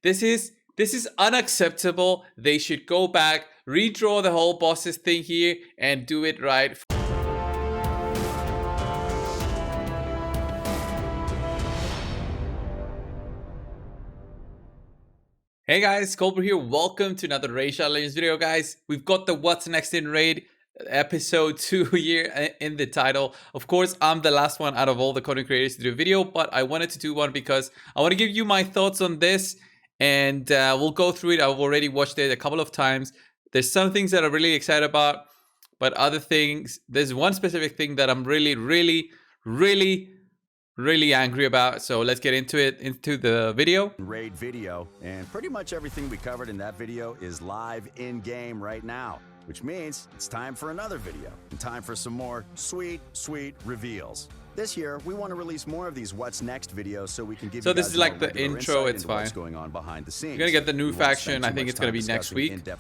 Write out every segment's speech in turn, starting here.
This is unacceptable. They should go back, redraw the whole bosses thing here, and do it right. Hey guys, cold.brew here. Welcome to another Raid Shadow Legends video, guys. We've got the What's Next in Raid episode 2 here in the title. Of course, I'm the last one out of all the content creators to do a video, but I wanted to do one because I want to give you my thoughts on this, and we'll go through it. I've already watched it a couple of times. There's some things that I'm really excited about, but other things, there's one specific thing that I'm really angry about. So let's get into the video. Raid video, and pretty much everything we covered in that video is live in game right now, which means it's time for another video and time for some more sweet reveals. This year we want to release more of these What's Next videos so we can give you guys this is like the intro. It's fine. What's going on behind the scenes. You're gonna get the new faction. I think it's gonna be next week. The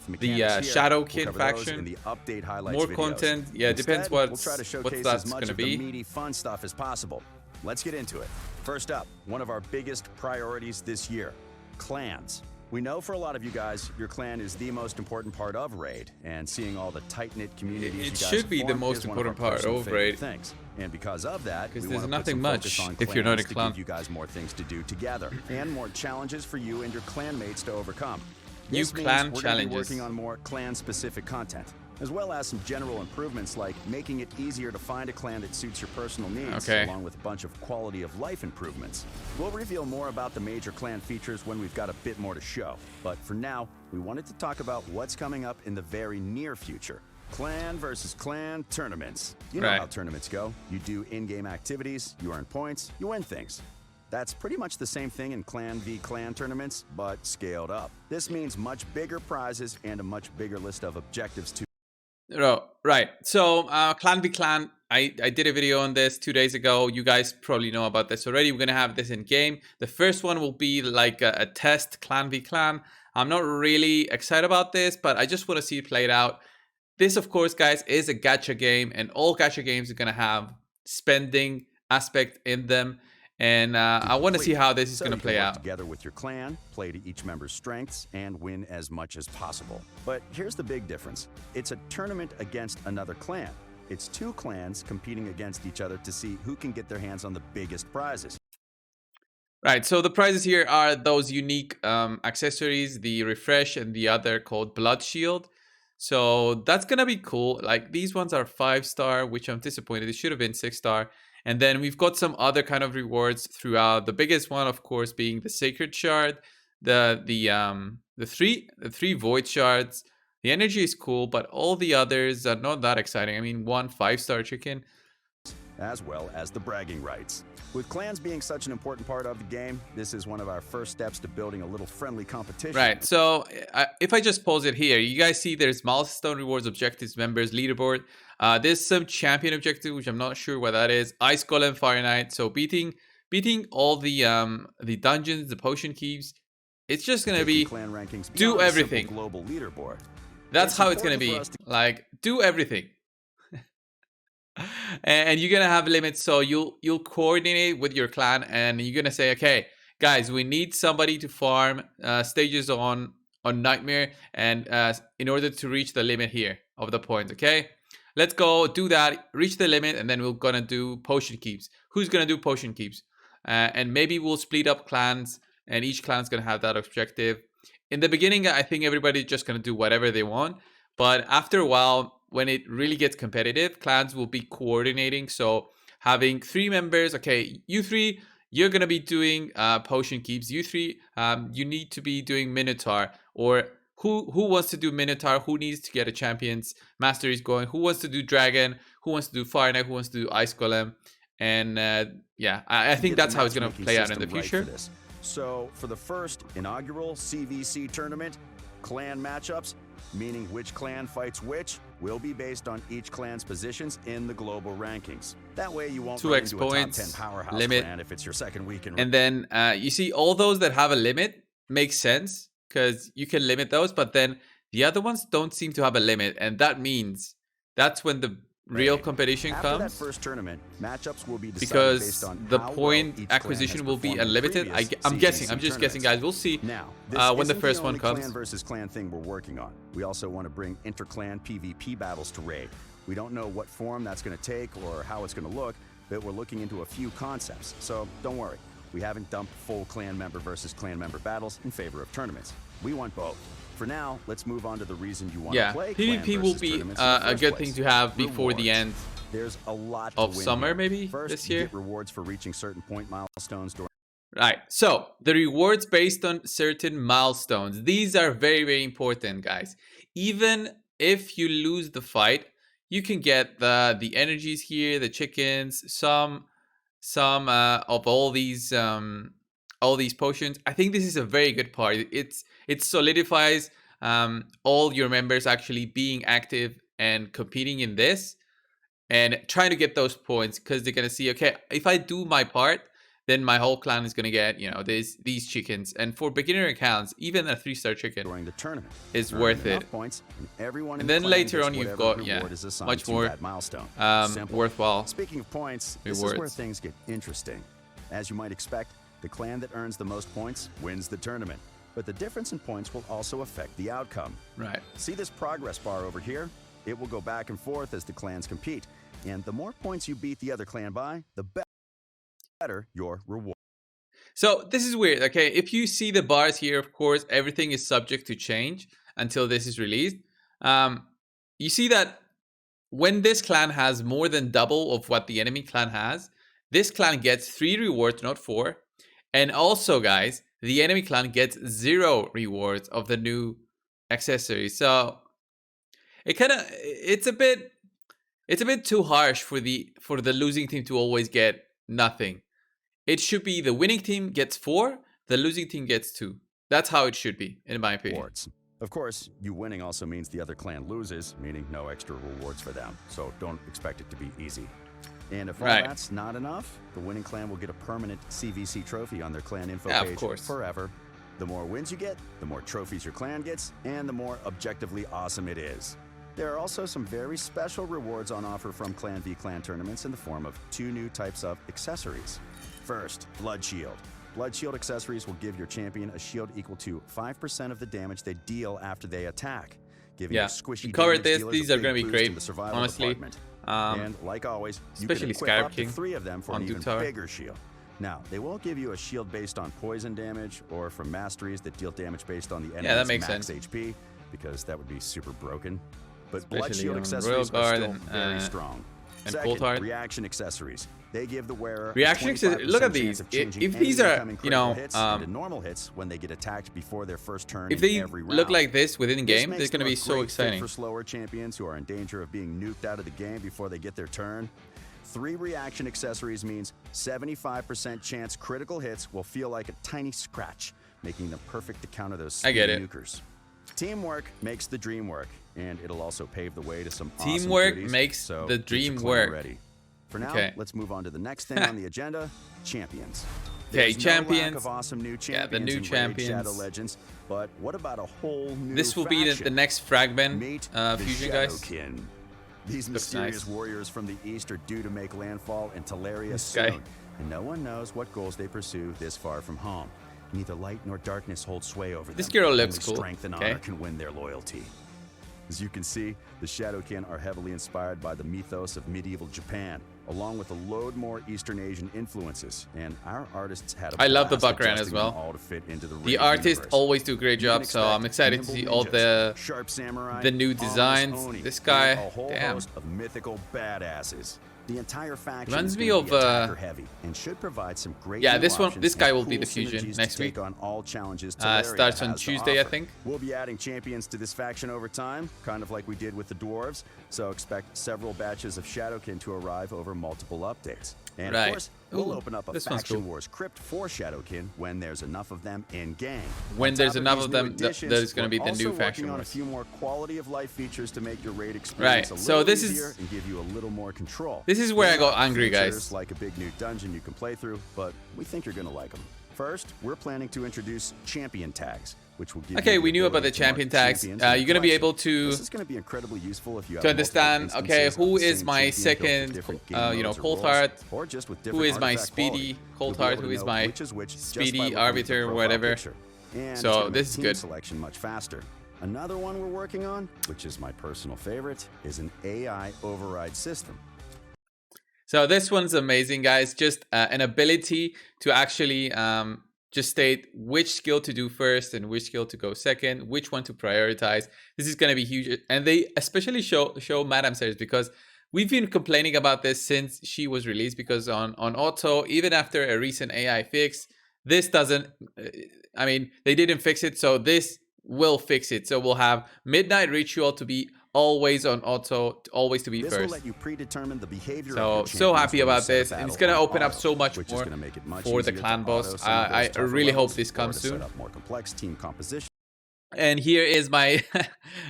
Shadowkin faction. In the update highlights more videos. content. Yeah, it depends we'll try to showcase what that's as much gonna of be. the meaty fun stuff as possible. Let's get into it. First up, one of our biggest priorities this year, clans. We know for a lot of you guys, your clan is the most important part of Raid, and seeing all the tight-knit communities it should be the most important part of Raid. Things. And because of that, because we there's want to nothing put some much focus on if you're not a clans clan. to give you guys more things to do together and more challenges for you and your clanmates to overcome. New This means clan we're gonna be challenges. working on more clan-specific content, as well as some general improvements like making it easier to find a clan that suits your personal needs, along with a bunch of quality of life improvements. We'll reveal more about the major clan features when we've got a bit more to show, but for now, we wanted to talk about what's coming up in the very near future. Clan versus clan tournaments. You know how tournaments go. You do in-game activities, you earn points, you win things. That's pretty much the same thing in clan v clan tournaments, but scaled up. This means much bigger prizes and a much bigger list of objectives to Right. So clan v clan, I did a video on this 2 days ago. You guys probably know about this already. We're gonna have this in game. The first one will be like a test clan v clan. I'm not really excited about this, but I just want to see it played out. This, of course, guys, is a gacha game, and all gacha games are gonna have spending aspect in them. And I want to see how this is going to play out. Together with your clan, play to each member's strengths, and win as much as possible. But here's the big difference. It's a tournament against another clan. It's two clans competing against each other to see who can get their hands on the biggest prizes. Right, so the prizes here are those unique accessories, the refresh and the other called Blood Shield. So that's going to be cool. Like, these ones are 5-star, which I'm disappointed. It should have been 6-star. And then we've got some other kind of rewards throughout. The biggest one, of course, being the Sacred Shard, the three Void Shards. The energy is cool, but all the others are not that exciting. I mean, one 5-star chicken. As well as the bragging rights. With clans being such an important part of the game, this is one of our first steps to building a little friendly competition. Right, so if I just pause it here, you guys see there's milestone rewards, objectives, members, leaderboard. There's some champion objective, which I'm not sure what that is. Ice Golem, Fire Knight. So beating all the dungeons, the potion keeps. It's just gonna be clan rankings do everything. Global leaderboard. That's how it's gonna be. Like, do everything. And you're gonna have limits, so you'll coordinate with your clan, and you're gonna say, okay, guys, we need somebody to farm stages on Nightmare, and in order to reach the limit here of the points. Okay, let's go do that, reach the limit, and then we're gonna do potion keeps. Who's gonna do potion keeps? And maybe we'll split up clans, and each clan's gonna have that objective. In the beginning, I think everybody's just gonna do whatever they want, but after a while, when it really gets competitive, clans will be coordinating. So having 3 members, okay, you 3, you're gonna be doing potion keeps. You 3, you need to be doing Minotaur. Or who wants to do Minotaur? Who needs to get a champions masteries going? Who wants to do Dragon? Who wants to do Fire Knight? Who wants to do Ice Golem? And yeah, I think that's how it's gonna play out in the future. So for the first inaugural CVC tournament, clan matchups, meaning which clan fights which, will be based on each clan's positions in the global rankings. That way you won't run into a top 10 powerhouse limit clan if it's your second week in. And then you see all those that have a limit makes sense because you can limit those, but then the other ones don't seem to have a limit, and that means that's when real competition After that comes, first tournament, matchups will be decided because based on the how point well each acquisition clan will has be performed in unlimited. previous I'm guessing. I'm CVC just guessing, tournaments. guys. We'll see Now, this when the isn't first the one only comes. clan versus clan thing we're working on. We also want to bring inter-clan PvP battles to Raid. We don't know what form that's going to take or how it's going to look, but we're looking into a few concepts. So don't worry, we haven't dumped full clan member versus clan member battles in favor of tournaments. We want both. For now, let's move on to the reason you want to play clan PvP will versus be tournaments in the a first good place. thing to have before Rewards. the end There's a lot of to win summer, here. maybe First, this you year. get rewards for reaching certain point milestones during. Right. So the rewards based on certain milestones. These are very, very important, guys. Even if you lose the fight, you can get the energies here, the chickens, some of all these potions. I think this is a very good part. It solidifies all your members actually being active and competing in this and trying to get those points, because they're gonna see, okay, if I do my part, then my whole clan is gonna get, you know, these chickens. And for beginner accounts, even a 3-star chicken during the tournament is worth it. Points, and everyone And in the then clan later gets on, you've whatever got reward is assigned much to more that milestone. Simple. worthwhile. Speaking of points, this is where things get interesting. As you might expect, the clan that earns the most points wins the tournament. But the difference in points will also affect the outcome. Right. See this progress bar over here? It will go back and forth as the clans compete. And the more points you beat the other clan by, the better your reward. So this is weird, okay? If you see the bars here, of course, everything is subject to change until this is released. You see that when this clan has more than double of what the enemy clan has, this clan gets 3 rewards, not 4. And also, guys, the enemy clan gets 0 rewards of the new accessories. So it's a bit too harsh for the losing team to always get nothing. It should be the winning team gets 4, the losing team gets 2. That's how it should be, in my opinion. Rewards. Of course, you winning also means the other clan loses, meaning no extra rewards for them. So don't expect it to be easy. And if all that's not enough, the winning clan will get a permanent CVC trophy on their clan info page forever. The more wins you get, the more trophies your clan gets, and the more objectively awesome it is. There are also some very special rewards on offer from Clan v Clan tournaments in the form of 2 new types of accessories. First, Blood Shield. Blood Shield accessories will give your champion a shield equal to 5% of the damage they deal after they attack, giving you squishy covered damage this. These are going to be great, in the survival honestly. department. And like always, you can especially equip Scarab up to King 3 of them for an even bigger shield. Now, they won't give you a shield based on poison damage or from masteries that deal damage based on the enemy's max HP, because that would be super broken. But Blood Shield accessories are still very strong. And Second, reaction accessories. They give the wearer reaction. Look at these. If these are, you know, normal hits when they get attacked before their first turn. If they look like this within game, it's going to be so exciting for slower champions who are in danger of being nuked out of the game before they get their turn. 3 reaction accessories means 75% chance critical hits will feel like a tiny scratch, making them perfect to counter those nukers. Teamwork makes the dream work, and it'll also pave the way to some teamwork awesome makes the dream work. Ready. For now, let's move on to the next thing on the agenda: champions. Okay, champions. No lack of awesome new champions. Yeah, the new champions. Shadow Legends, but what about a whole new? This will be the next fragment fusion, guys. Shadowkin. These mysterious warriors from the east are due to make landfall in Teleria soon, and no one knows what goals they pursue this far from home. Neither light nor darkness hold sway over them. This girl looks cool. Strength and honor can win their loyalty. As you can see, the Shadowkin are heavily inspired by the mythos of medieval Japan, along with a load more Eastern Asian influences. And our artists had a I love the background as well. All to fit into the artists always do a great job, so I'm excited to see all the new designs. This guy, damn. Of mythical badasses. The entire faction reminds me of heavy and should provide some great this guy will be the fusion next week. On all challenges starts on Tuesday, I think. We'll be adding champions to this faction over time, kind of like we did with the dwarves. So expect several batches of Shadowkin to arrive over multiple updates. And of course, we'll open up a Faction Wars crypt for Shadowkin when there's enough of them in game. When there's enough of them, there's going to be the new Faction Wars. On a few more quality of life features to make your raid experience a little easier and give you a little more control. This is where I got angry, guys. Like a big new dungeon you can play through, but we think you're going to like them. First, we're planning to introduce champion tags, which will give okay, you we knew about the ability to mark champion tags. champions You're in your going to be collection. able to This is going to be incredibly useful if you have understand, multiple okay, instances of who the is same my champion built with second, different game you know, modes or cold roles, heart, or just with who different is my artifact quality. speedy cold You'll be heart, able who to is know my which is which just by speedy looking at the arbiter, profile whatever. picture. And So it's gonna make this is team good. selection much faster. Another one we're working on, which is my personal favorite, is an AI override system. So this one's amazing, guys. Just an ability to actually just state which skill to do first and which skill to go second, which one to prioritize. This is going to be huge. And they especially show Madame Series because we've been complaining about this since she was released, because on auto, even after a recent AI fix, this doesn't, I mean, they didn't fix it. So this will fix it. So we'll have Midnight Ritual to be always on auto, always to be This first. will let you predetermine the behavior So of your happy when you about set a this, and battle it's gonna on open up auto, so much which is more gonna make it much for the easier clan to boss. auto some of I those tougher really hope levels this or comes to soon. set up more complex team composition. And here is my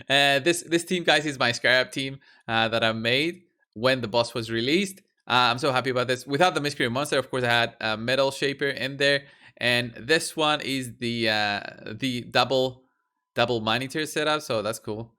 this team, guys, is my Scarab team that I made when the boss was released. I'm so happy about this. Without the Miscreant Monster, of course, I had a Metal Shaper in there, and this one is the double monitor setup, so that's cool.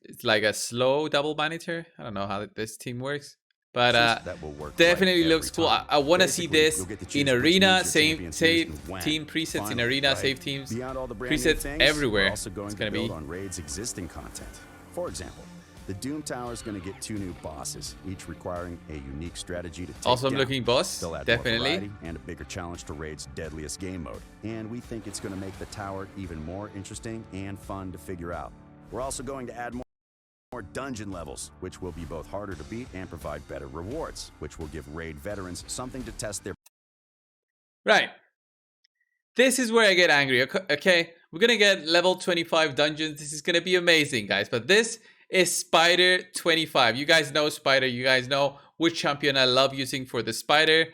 It's like a slow double monitor. I don't know how this team works, but That will work definitely right looks cool. time. I want to see Basically, this you'll get to in choose which arena, moves your champions use save and when. team presets in Finally, arena, right? save teams Beyond all the brand new presets things, everywhere. We're also going It's to gonna build be on Raid's existing content. For example, the Doom Tower is going to get 2 new bosses, each requiring a unique strategy to take awesome down. looking boss. They'll add Definitely. more variety and a bigger challenge to Raid's deadliest game mode. And we think it's going to make the tower even more interesting and fun to figure out. We're also going to add more dungeon levels, which will be both harder to beat and provide better rewards, which will give Raid veterans something to test their... Right. This is where I get angry. Okay, we're gonna get level 25 dungeons. This is gonna be amazing, guys. But this is Spider 25. You guys know Spider. You guys know which champion I love using for the Spider.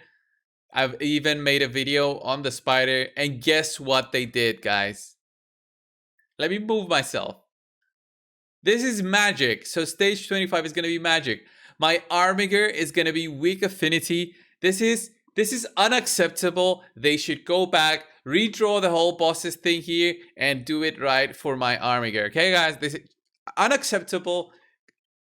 I've even made a video on the Spider. And guess what they did, guys? Let me move myself. This is magic. So stage 25 is going to be magic. My Armiger is going to be weak affinity. This is unacceptable. They should go back, redraw the whole bosses thing here, and do it right for my Armiger. Okay, guys? This is unacceptable.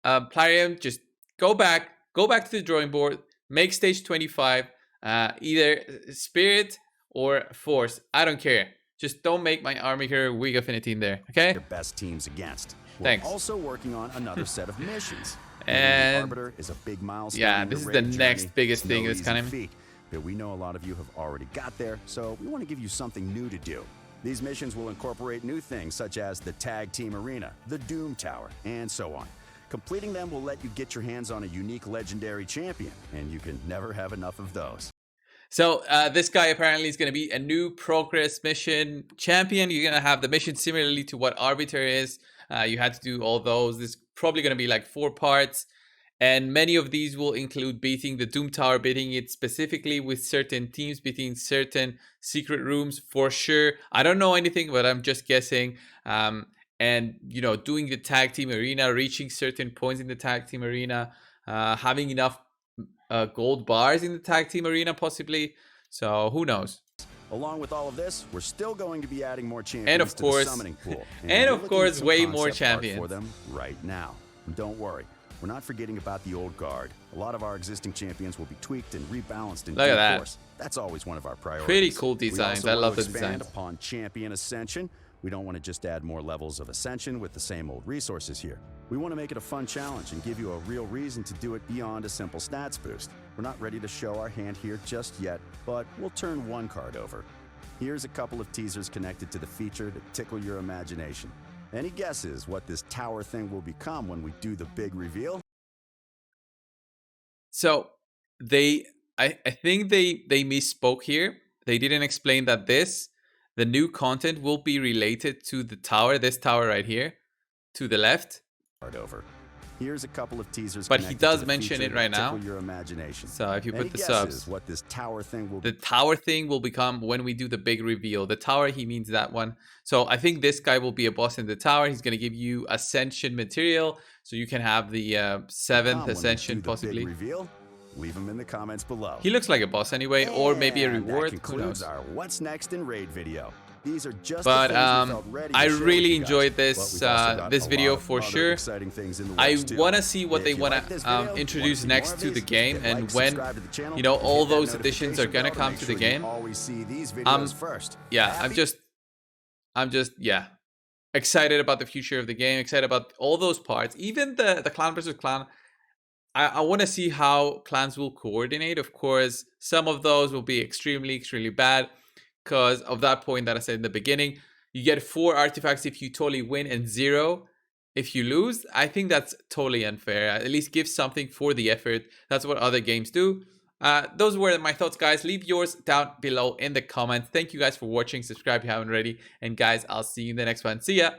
Plarium, just go back to the drawing board, make stage 25 either Spirit or Force. I don't care. Just don't make my Armiger weak affinity in there, okay? Their best teams against. Thanks. We're also working on another set of missions. And the Arbiter is a big milestone. yeah, in this your is the Raid next journey. biggest It's thing no that's easy coming. feat, but we know a lot of you have already got there, so we want to give you something new to do. These missions will incorporate new things such as the Tag Team Arena, the Doom Tower, and so on. Completing them will let you get your hands on a unique legendary champion, and you can never have enough of those. So this guy apparently is going to be a new progress mission champion. You're going to have the mission similarly to what Arbiter is. You had to do all those. This is probably going to be like 4 parts. And many of these will include beating the Doom Tower, beating it specifically with certain teams, beating certain secret rooms for sure. I don't know anything, but I'm just guessing. And, you know, doing the tag team arena, reaching certain points in the tag team arena, having enough gold bars in the tag team arena possibly. So who knows? Along with all of this, we're still going to be adding more champions And of to course, the summoning pool. and we're of looking course, at some way more concept art champions for them right now. And don't worry, we're not forgetting about the old guard. A lot of our existing champions will be tweaked and rebalanced in Look at due that. course. That's always one of our priorities. Pretty cool designs. I love the expand designs. upon champion ascension. We don't want to just add more levels of ascension with the same old resources here. We want to make it a fun challenge and give you a real reason to do it beyond a simple stats boost. We're not ready to show our hand here just yet, but we'll turn one card over. Here's a couple of teasers connected to the feature to tickle your imagination. Any guesses what this tower thing will become when we do the big reveal? So I think they misspoke here. They didn't explain that the new content will be related to the tower, this tower right here, to the left. Over. Here's a couple of teasers. But he does mention it right now. Your imagination. So if you Any put the guesses subs, what this tower thing will the tower thing will become when we do the big reveal. The tower, he means that one. So I think this guy will be a boss in the tower. He's going to give you ascension material, so you can have the 7th ascension possibly. Reveal? Leave them in the comments below. He looks like a boss anyway, or maybe a And that reward. concludes our What's Next in Raid video. These are just But the things we felt ready to I share with really you guys. enjoyed But this we've also got this a video lot of for other sure. exciting things in the I works, too. want to see what If they you want like this to video, introduce wanna see more next of to the these, game, hit and like, when subscribe to the channel, you know and all hit that those additions are notification gonna bell to come make to sure the you game. always see these videos first. Yeah, Happy? I'm just yeah, excited about the future of the game, excited about all those parts, even the clan versus clan. I want to see how clans will coordinate. Of course, some of those will be extremely bad because of that point that I said in the beginning. You get 4 artifacts if you totally win and 0 if you lose. I think that's totally unfair. At least give something for the effort. That's what other games do. Those were my thoughts, guys. Leave yours down below in the comments. Thank you guys for watching. Subscribe if you haven't already. And guys, I'll see you in the next one. See ya.